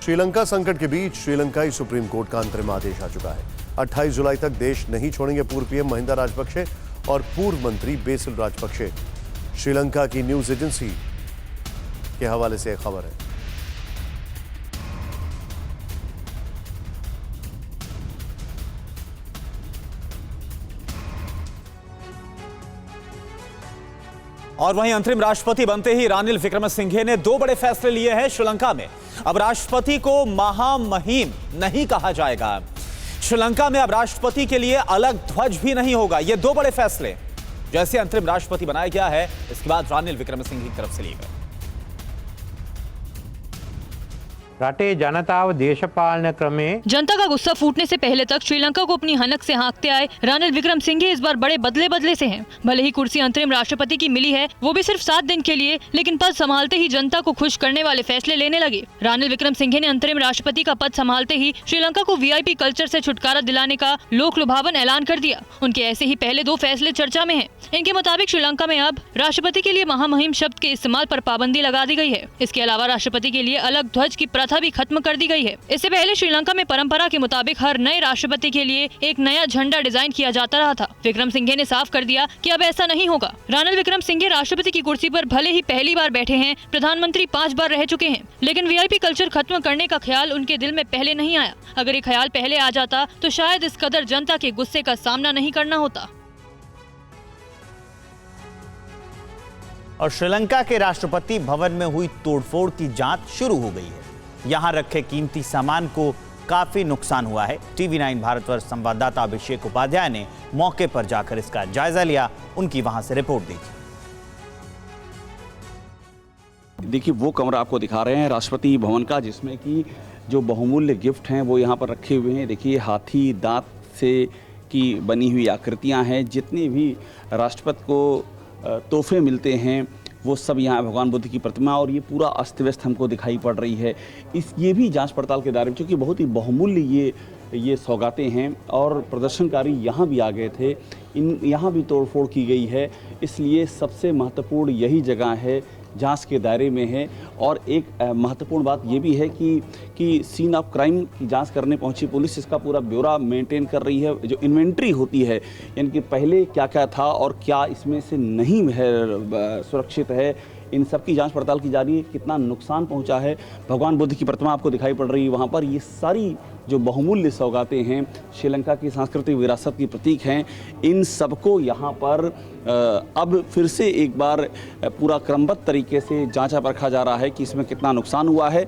श्रीलंका संकट के बीच श्रीलंकाई सुप्रीम कोर्ट का अंतरिम आदेश आ चुका है। 28 जुलाई तक देश नहीं छोड़ेंगे पूर्व पीएम महिंदा राजपक्षे और पूर्व मंत्री बेसिल राजपक्षे। श्रीलंका की न्यूज एजेंसी के हवाले से एक खबर है। और वहीं अंतरिम राष्ट्रपति बनते ही रानिल विक्रमसिंघे ने दो बड़े फैसले लिए हैं श्रीलंका में। अब राष्ट्रपति को महामहिम नहीं कहा जाएगा। श्रीलंका में अब राष्ट्रपति के लिए अलग ध्वज भी नहीं होगा। ये दो बड़े फैसले जैसे अंतरिम राष्ट्रपति बनाया गया है, इसके बाद रानिल विक्रमसिंघे की तरफ से लिए गए। रटे जनताव देशपालन क्रमे जनता का गुस्सा फूटने से पहले तक श्रीलंका को अपनी हनक से हाँकते आए रानिल विक्रमसिंघे इस बार बड़े बदले से हैं। भले ही कुर्सी अंतरिम राष्ट्रपति की मिली है, वो भी सिर्फ 7 दिन के लिए, लेकिन पद संभालते ही जनता को खुश करने वाले फैसले लेने लगे। रानिल विक्रमसिंघे ने अंतरिम राष्ट्रपति का पद संभालते ही श्रीलंका को वीआईपी कल्चर से छुटकारा दिलाने का लोक लुभावन ऐलान कर दिया। उनके ऐसे ही पहले 2 फैसले चर्चा में है। इनके मुताबिक श्रीलंका में अब राष्ट्रपति के लिए महामहिम शब्द के इस्तेमाल पर पाबंदी लगा दी गई है। इसके अलावा राष्ट्रपति के लिए अलग ध्वज की प्रथा भी खत्म कर दी गई है। इससे पहले श्रीलंका में परंपरा के मुताबिक हर नए राष्ट्रपति के लिए एक नया झंडा डिजाइन किया जाता रहा था। विक्रमसिंघे ने साफ कर दिया कि अब ऐसा नहीं होगा। रानिल विक्रमसिंघे राष्ट्रपति की कुर्सी पर भले ही पहली बार बैठे हैं, प्रधानमंत्री 5 बार रह चुके हैं, लेकिन वीआईपी कल्चर खत्म करने का ख्याल उनके दिल में पहले नहीं आया। अगर ये ख्याल पहले आ जाता तो शायद इस कदर जनता के गुस्से का सामना नहीं करना होता। और श्रीलंका के राष्ट्रपति भवन में हुई तोड़फोड़ की जांच शुरू हो गई है। यहां रखे कीमती सामान को काफी नुकसान हुआ है। टीवी9 भारतवर्ष संवाददाता अभिषेक उपाध्याय ने मौके पर जाकर इसका जायजा लिया। उनकी वहां से रिपोर्ट देखी। देखिए, वो कमरा आपको दिखा रहे हैं राष्ट्रपति भवन का, जिसमें कि जो बहुमूल्य गिफ्ट हैं वो यहाँ पर रखे हुए हैं। देखिए, हाथी दांत से की बनी हुई आकृतियाँ हैं। जितने भी राष्ट्रपति को तोहफे मिलते हैं वो सब यहाँ भगवान बुद्ध की प्रतिमा, और ये पूरा अस्त व्यस्त हमको दिखाई पड़ रही है। ये भी जांच पड़ताल के दायरे में, क्योंकि बहुत ही बहुमूल्य ये सौगातें हैं और प्रदर्शनकारी यहाँ भी आ गए थे। यहाँ भी तोड़फोड़ की गई है, इसलिए सबसे महत्वपूर्ण यही जगह है, जांच के दायरे में है। और एक महत्वपूर्ण बात ये भी है कि सीन ऑफ क्राइम की जांच करने पहुंची पुलिस इसका पूरा ब्यौरा मेंटेन कर रही है। जो इन्वेंट्री होती है, यानी कि पहले क्या क्या था और क्या इसमें से नहीं है सुरक्षित है, इन सब की जांच पड़ताल की जा रही है। कितना नुकसान पहुंचा है। भगवान बुद्ध की प्रतिमा आपको दिखाई पड़ रही है वहाँ पर। ये सारी जो बहुमूल्य सौगातें हैं, श्रीलंका की सांस्कृतिक विरासत की प्रतीक हैं, इन सबको यहाँ पर अब फिर से एक बार पूरा क्रमबद्ध तरीके से जांचा परखा जा रहा है कि इसमें कितना नुकसान हुआ है।